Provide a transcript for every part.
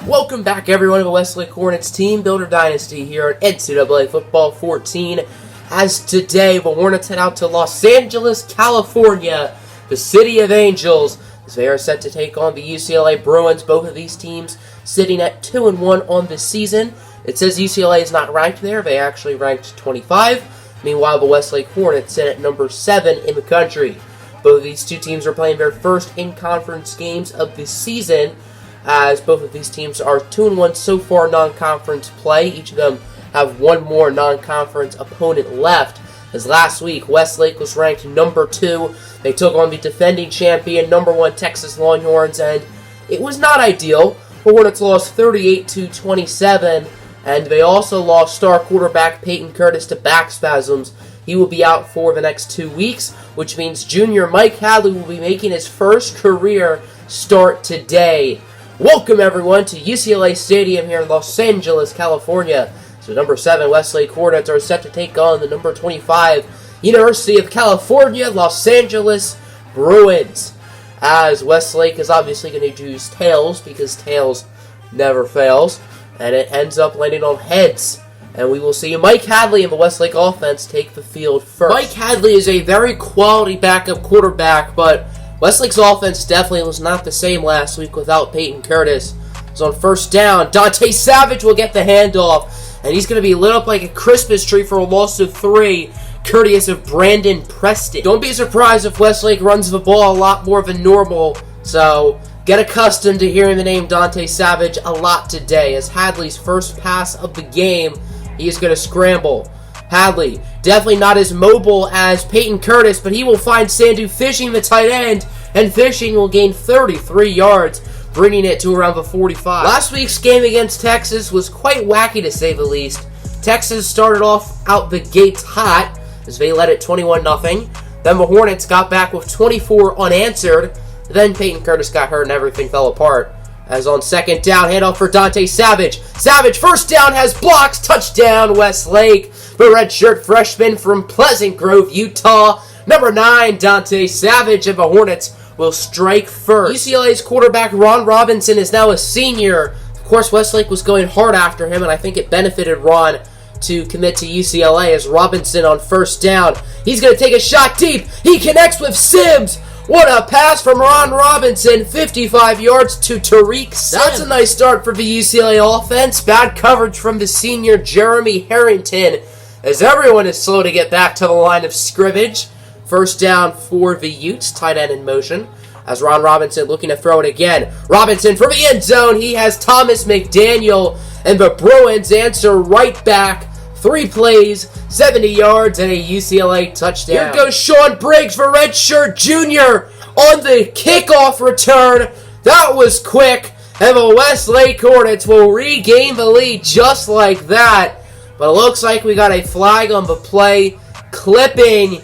Welcome back, everyone, to the Westlake Hornets Teambuilder Dynasty here at NCAA Football 14. As today, the Hornets head out to Los Angeles, California, the City of Angels, as they are set to take on the UCLA Bruins. Both of these teams sitting at 2-1 on the season. It says UCLA is not ranked there. They actually ranked 25. Meanwhile, the Westlake Hornets sit at number 7 in the country. Both of these two teams are playing their first in-conference games of the season, as both of these teams are 2-1 so far non-conference play. Each of them have one more non-conference opponent left, as last week Westlake was ranked number 2. They took on the defending champion, number 1 Texas Longhorns, and it was not ideal. The Hornets lost 38-27, and they also lost star quarterback Peyton Curtis to back spasms. He will be out for the next 2 weeks, which means junior Mike Hadley will be making his first career start today. Welcome, everyone, to UCLA Stadium here in Los Angeles, California. So number 7 Westlake Hornets are set to take on the number 25 University of California, Los Angeles Bruins. As Westlake is obviously going to use tails, because tails never fails, and it ends up landing on heads. And we will see Mike Hadley in the Westlake offense take the field first. Mike Hadley is a very quality backup quarterback, but Westlake's offense definitely was not the same last week without Peyton Curtis. So on first down, Dante Savage will get the handoff, and he's going to be lit up like a Christmas tree for a loss of 3, courteous of Brandon Preston. Don't be surprised if Westlake runs the ball a lot more than normal, so get accustomed to hearing the name Dante Savage a lot today. As Hadley's first pass of the game, he is going to scramble. Hadley, definitely not as mobile as Peyton Curtis, but he will find Sandu Fishing, the tight end, and Fishing will gain 33 yards, bringing it to around the 45. Last week's game against Texas was quite wacky, to say the least. Texas started off out the gates hot, as they led it 21-0. Then the Hornets got back with 24 unanswered. Then Peyton Curtis got hurt and everything fell apart. As on second down, handoff for Dante Savage. Savage, first down, has blocks, touchdown, Westlake. The redshirt freshman from Pleasant Grove, Utah. Number 9, Dante Savage, and the Hornets will strike first. UCLA's quarterback, Ron Robinson, is now a senior. Of course, Westlake was going hard after him, and I think it benefited Ron to commit to UCLA, as Robinson on first down. He's going to take a shot deep. He connects with Sims. What a pass from Ron Robinson, 55 yards to Tariq Sims. That's a nice start for the UCLA offense. Bad coverage from the senior Jeremy Harrington, as everyone is slow to get back to the line of scrimmage. First down for the Utes, tight end in motion, as Ron Robinson looking to throw it again. Robinson from the end zone. He has Thomas McDaniel, and the Bruins answer right back. 3 plays, 70 yards, and a UCLA touchdown. Here goes Sean Briggs for redshirt junior on the kickoff return. That was quick, and the Westlake Hornets will regain the lead just like that. But it looks like we got a flag on the play, clipping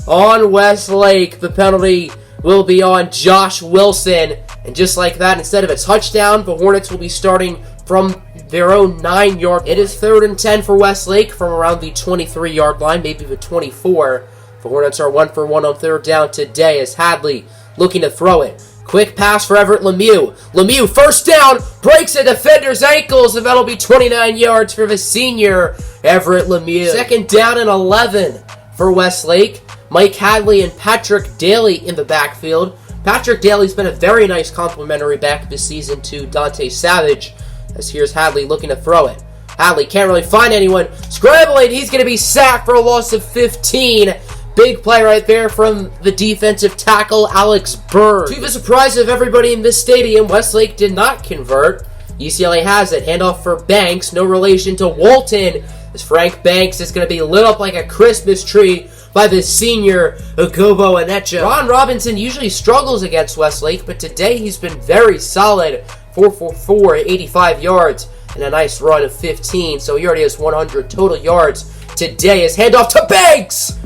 on Westlake. The penalty will be on Josh Wilson, and just like that, instead of a touchdown, the Hornets will be starting from their own 9-yard. It is 3rd and 10 for Westlake from around the 23-yard line, maybe the 24. The Hornets are 1 for 1 on third down today, as Hadley looking to throw it. Quick pass for Everett Lemieux. Lemieux, first down, breaks a defender's ankles, and that'll be 29 yards for the senior Everett Lemieux. 2nd down and 11 for Westlake. Mike Hadley and Patrick Daly in the backfield. Patrick Daly's been a very nice complimentary back this season to Dante Savage, as here's Hadley looking to throw it. Hadley can't really find anyone. Scrambling, he's going to be sacked for a loss of 15. Big play right there from the defensive tackle, Alex Bird. To the surprise of everybody in this stadium, Westlake did not convert. UCLA has it. Handoff for Banks, no relation to Walton, as Frank Banks is going to be lit up like a Christmas tree by the senior Ugobo Anecha. Ron Robinson usually struggles against Westlake, but today he's been very solid. 4 for 4, 85 yards, and a nice run of 15, so he already has 100 total yards today. His handoff to Banks,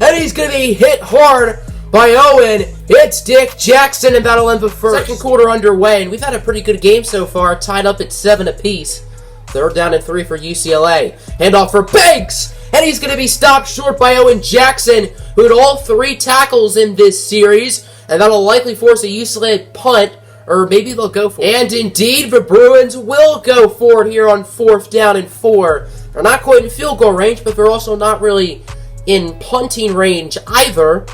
and he's going to be hit hard by Owen. It's Dick Jackson, and that'll end the first. Second quarter underway, and we've had a pretty good game so far, tied up at 7 apiece. 3rd down and 3 for UCLA. Handoff for Banks, and he's going to be stopped short by Owen Jackson, who had all 3 tackles in this series, and that'll likely force a UCLA punt or maybe they'll go for it. And indeed, the Bruins will go for it here on 4th down and 4. They're not quite in field goal range, but they're also not really in punting range either.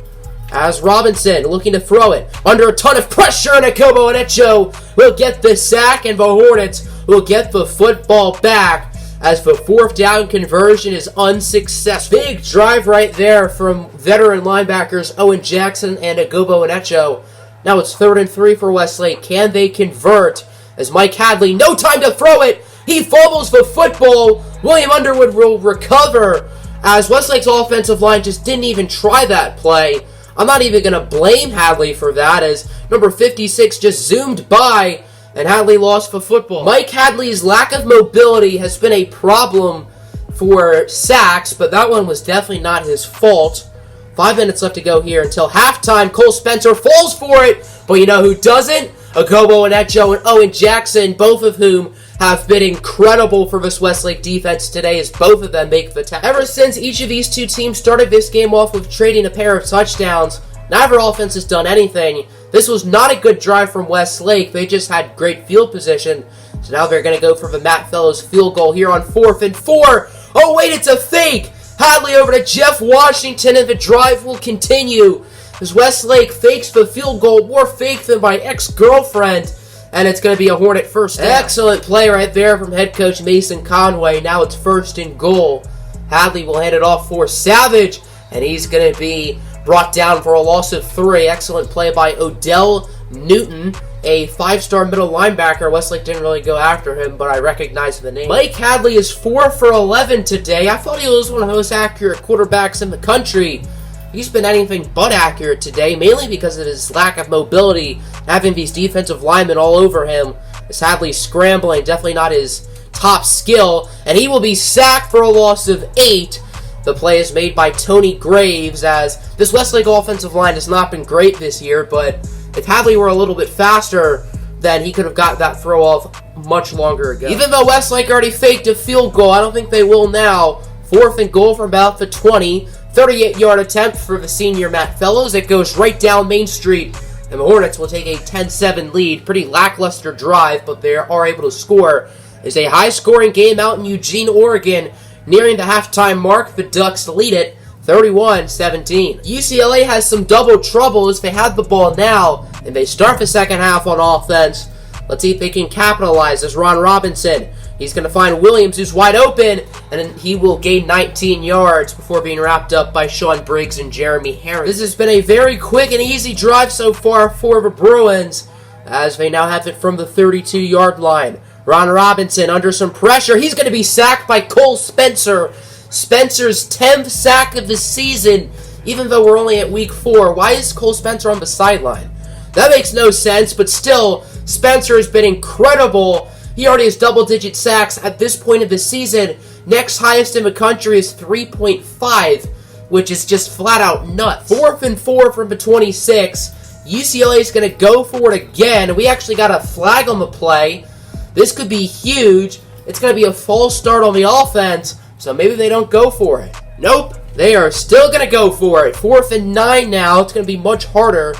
As Robinson looking to throw it under a ton of pressure, and Akobo Onyecho will get the sack, and the Hornets will get the football back as the 4th down conversion is unsuccessful. Big drive right there from veteran linebackers Owen Jackson and Akobo Onyecho. Now it's 3rd and 3 for Westlake. Can they convert? As Mike Hadley, no time to throw it. He fumbles the football. William Underwood will recover as Westlake's offensive line just didn't even try that play. I'm not even going to blame Hadley for that, as number 56 just zoomed by and Hadley lost the football. Mike Hadley's lack of mobility has been a problem for sacks, but that one was definitely not his fault. 5 minutes left to go here until halftime. Cole Spencer falls for it, but you know who doesn't? Akobo Onyecho and Owen Jackson, both of whom have been incredible for this Westlake defense today, as both of them make the tackle. Ever since each of these two teams started this game off with trading a pair of touchdowns, neither offense has done anything. This was not a good drive from Westlake. They just had great field position. So now they're going to go for the Matt Fellows field goal here on 4th and 4. Oh, wait, it's a fake. Hadley over to Jeff Washington, and the drive will continue as Westlake fakes the field goal, more fake than my ex-girlfriend, and it's going to be a Hornet first down. Excellent play right there from head coach Mason Conway. Now it's 1st and goal. Hadley will hand it off for Savage, and he's going to be brought down for a loss of 3. Excellent play by Odell Newton, a 5-star middle linebacker. Westlake didn't really go after him, but I recognize the name. Mike Hadley is 4 for 11 today. I thought he was one of the most accurate quarterbacks in the country. He's been anything but accurate today, mainly because of his lack of mobility, having these defensive linemen all over him. As Hadley scrambling, definitely not his top skill, and he will be sacked for a loss of 8. The play is made by Tony Graves, as this Westlake offensive line has not been great this year, but if Hadley were a little bit faster, then he could have got that throw off much longer ago. Even though Westlake already faked a field goal, I don't think they will now. 4th and goal from about the 20. 38-yard attempt for the senior Matt Fellows. It goes right down Main Street, and the Hornets will take a 10-7 lead. Pretty lackluster drive, but they are able to score. It's a high-scoring game out in Eugene, Oregon. Nearing the halftime mark, the Ducks lead it 31-17. UCLA has some double trouble as they have the ball now, and they start the second half on offense. Let's see if they can capitalize as Ron Robinson. He's going to find Williams, who's wide open, and he will gain 19 yards before being wrapped up by Sean Briggs and Jeremy Harris. This has been a very quick and easy drive so far for the Bruins, as they now have it from the 32-yard line. Ron Robinson under some pressure. He's going to be sacked by Cole Spencer. Spencer's 10th sack of the season, even though we're only at week 4. Why is Cole Spencer on the sideline? That makes no sense, but still, Spencer has been incredible. He already has double-digit sacks at this point of the season. Next highest in the country is 3.5, which is just flat-out nuts. 4th and 4 from the 26. UCLA is going to go for it again. We actually got a flag on the play. This could be huge. It's going to be a false start on the offense, so maybe they don't go for it. Nope, they are still going to go for it. 4th and 9 now. It's going to be much harder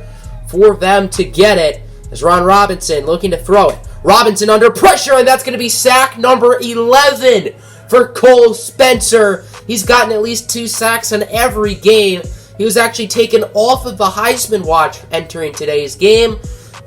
for them to get it as Ron Robinson looking to throw it. Robinson under pressure, and that's going to be sack number 11 for Cole Spencer. He's gotten at least 2 sacks in every game. He was actually taken off of the Heisman watch entering today's game,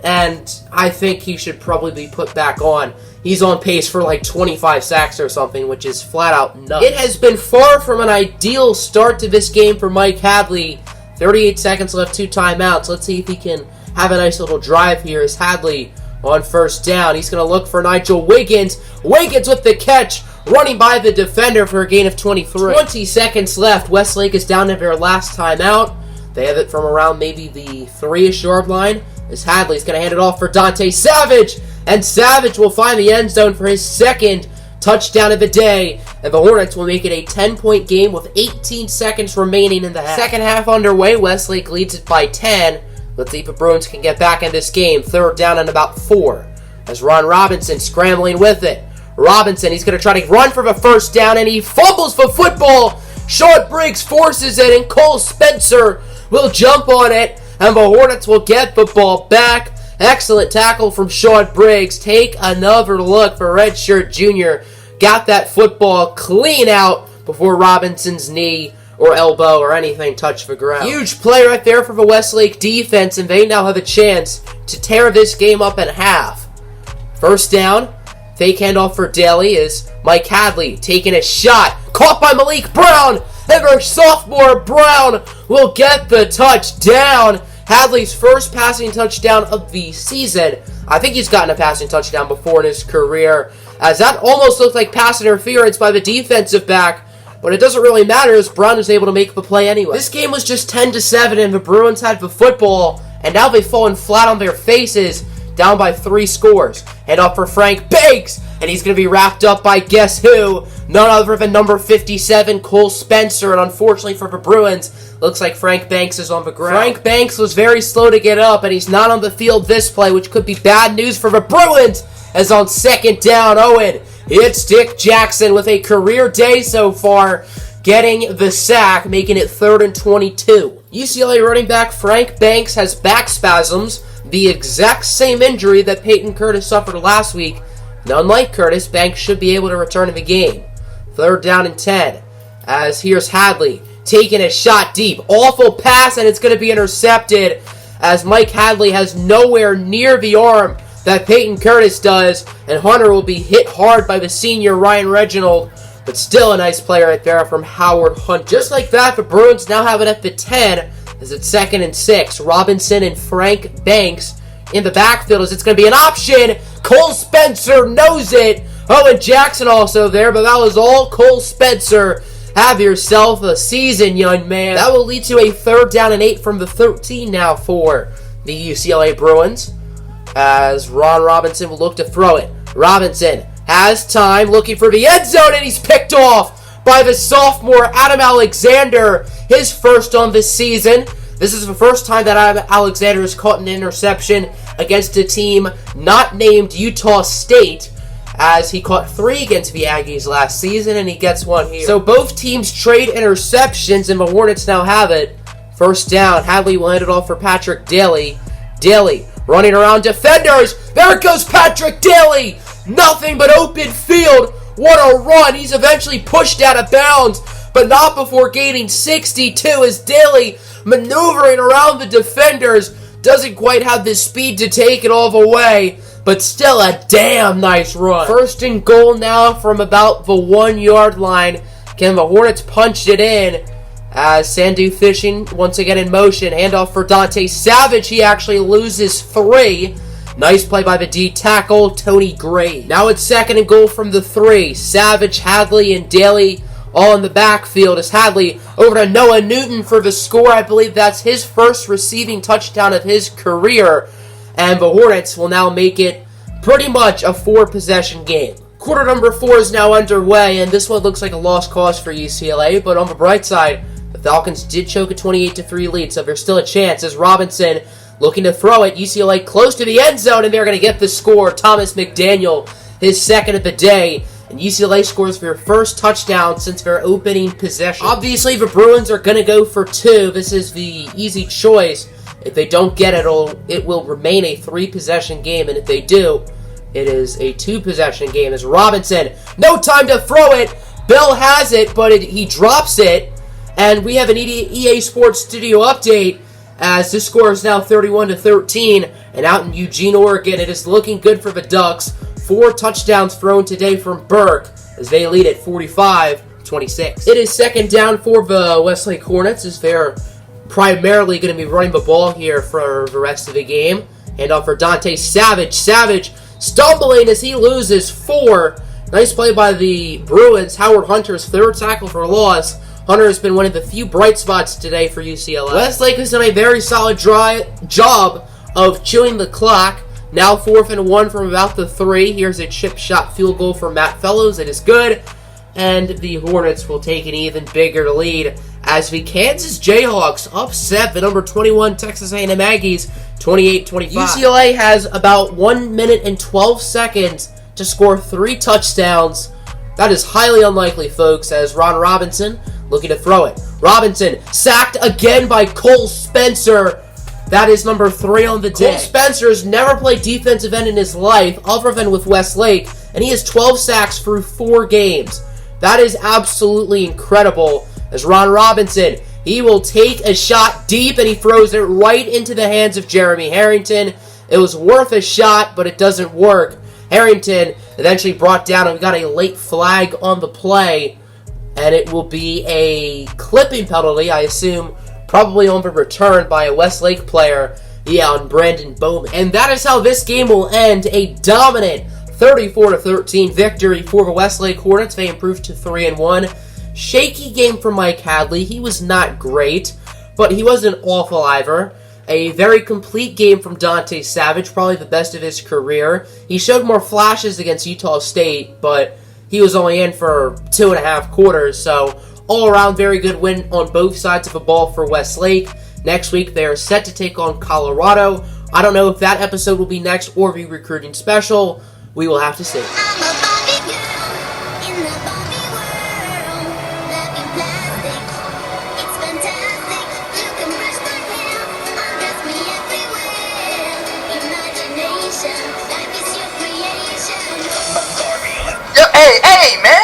and I think he should probably be put back on. He's on pace for like 25 sacks or something, which is flat out nuts. It has been far from an ideal start to this game for Mike Hadley. 38 seconds left, 2 timeouts. Let's see if he can have a nice little drive here as Hadley on 1st down. He's going to look for Nigel Wiggins. Wiggins with the catch, running by the defender for a gain of 23. 20 seconds left. Westlake is down to their last timeout. They have it from around maybe the 3-ish yard line. As Hadley's going to hand it off for Dante Savage. And Savage will find the end zone for his 2nd touchdown of the day. And the Hornets will make it a 10-point game with 18 seconds remaining in the half. Second half underway. Westlake leads it by 10. Let's see if the Bruins can get back in this game. 3rd down and about 4. As Ron Robinson scrambling with it. Robinson, he's going to try to run for the 1st down, and he fumbles the football. Sean Briggs forces it, and Cole Spencer will jump on it, and the Hornets will get the ball back. Excellent tackle from Sean Briggs. Take another look for Redshirt Jr. Got that football clean out before Robinson's knee or elbow or anything touched the ground. Huge play right there for the Westlake defense, and they now have a chance to tear this game up in half. First down, fake handoff for Daly is Mike Hadley taking a shot. Caught by Malik Brown, and our sophomore Brown will get the touchdown. Hadley's first passing touchdown of the season. I think he's gotten a passing touchdown before in his career, as that almost looked like pass interference by the defensive back, but it doesn't really matter as Brown was able to make the play anyway. This game was just 10-7, and the Bruins had the football, and now they've fallen flat on their faces, down by 3 scores. Hand off for Frank Banks, and he's going to be wrapped up by guess who? None other than number 57, Cole Spencer, and unfortunately for the Bruins, looks like Frank Banks is on the ground. Frank Banks was very slow to get up, and he's not on the field this play, which could be bad news for the Bruins, as on second down, Owen hits Dick Jackson with a career day so far, getting the sack, making it 3rd and 22. UCLA running back Frank Banks has back spasms, the exact same injury that Peyton Curtis suffered last week. And unlike Curtis, Banks should be able to return to the game. 3rd down and 10, as here's Hadley taking a shot deep. Awful pass, and it's going to be intercepted, as Mike Hadley has nowhere near the arm that Peyton Curtis does, and Hunter will be hit hard by the senior Ryan Reginald, but still a nice play right there from Howard Hunt. Just like that, the Bruins now have it at the 10, as it's 2nd and 6. Robinson and Frank Banks in the backfield, as it's going to be an option. Cole Spencer knows it. Owen Jackson also there, but that was all Cole Spencer. Have yourself a season, young man. That will lead to a 3rd down and 8 from the 13 now for the UCLA Bruins, as Ron Robinson will look to throw it. Robinson has time, looking for the end zone, and he's picked off by the sophomore Adam Alexander, his first on this season. This is the first time that Adam Alexander has caught an interception against a team not named Utah State, as he caught 3 against the Aggies last season, and he gets 1 here. So both teams trade interceptions, and the Hornets now have it. First down, Hadley will hand it off for Patrick Daly. Daly running around defenders. There goes Patrick Daly. Nothing but open field. What a run. He's eventually pushed out of bounds, but not before gaining 62, as Daly, maneuvering around the defenders, doesn't quite have the speed to take it all the way, but still a damn nice run. 1st and goal now from about the 1-yard line. Can the Hornets punch it in, as Sandu Fishing once again in motion. Handoff for Dante Savage. He actually loses 3. Nice play by the D tackle, Tony Gray. Now it's 2nd and goal from the 3. Savage, Hadley, and Daly all in the backfield, as Hadley over to Noah Newton for the score. I believe that's his first receiving touchdown of his career. And the Hornets will now make it pretty much a 4-possession game. Quarter number 4 is now underway, and this one looks like a lost cause for UCLA, but on the bright side, the Falcons did choke a 28-3 lead, so there's still a chance, as Robinson looking to throw it. UCLA close to the end zone, and they're going to get the score. Thomas McDaniel, his 2nd of the day, and UCLA scores their first touchdown since their opening possession. Obviously, the Bruins are going to go for 2. This is the easy choice. If they don't get it, it will remain a 3-possession game, and if they do, it is a 2-possession game. As Robinson, no time to throw it. Bill has it, but he drops it, and we have an EA Sports Studio update, as this score is now 31-13, and out in Eugene, Oregon, it is looking good for the Ducks. 4 touchdowns thrown today from Burke, as they lead at 45-26. It is 2nd down for the Westlake Hornets, as they're primarily going to be running the ball here for the rest of the game. Handoff for Dante Savage. Savage stumbling as he loses 4. Nice play by the Bruins. Howard Hunter's 3rd tackle for a loss. Hunter has been one of the few bright spots today for UCLA. Westlake has done a very solid job of chewing the clock. Now 4th and 1 from about the 3. Here's a chip shot field goal for Matt Fellows. It is good. And the Hornets will take an even bigger lead, as the Kansas Jayhawks upset the number 21 Texas A&M Aggies 28-25. UCLA has about 1 minute and 12 seconds to score 3 touchdowns. That is highly unlikely, folks, as Ron Robinson looking to throw it. Robinson sacked again by Cole Spencer. That is number 3 on the day. Cole Spencer's never played defensive end in his life, other than with Westlake, and he has 12 sacks through 4 games. That is absolutely incredible. As Ron Robinson, he will take a shot deep, and he throws it right into the hands of Jeremy Harrington. It was worth a shot, but it doesn't work. Harrington eventually brought down, and we got a late flag on the play, and it will be a clipping penalty, I assume, probably on the return by a Westlake player, on Brandon Bowman. And that is how this game will end. A dominant 34-13 victory for the Westlake Hornets. They improved to 3-1. Shaky game for Mike Hadley. He was not great, but he wasn't awful either. A very complete game from Dante Savage, probably the best of his career. He showed more flashes against Utah State, but he was only in for 2.5 quarters, so all around very good win on both sides of the ball for Westlake. Next week, they are set to take on Colorado. I don't know if that episode will be next or the recruiting special. We will have to see. Hey, man!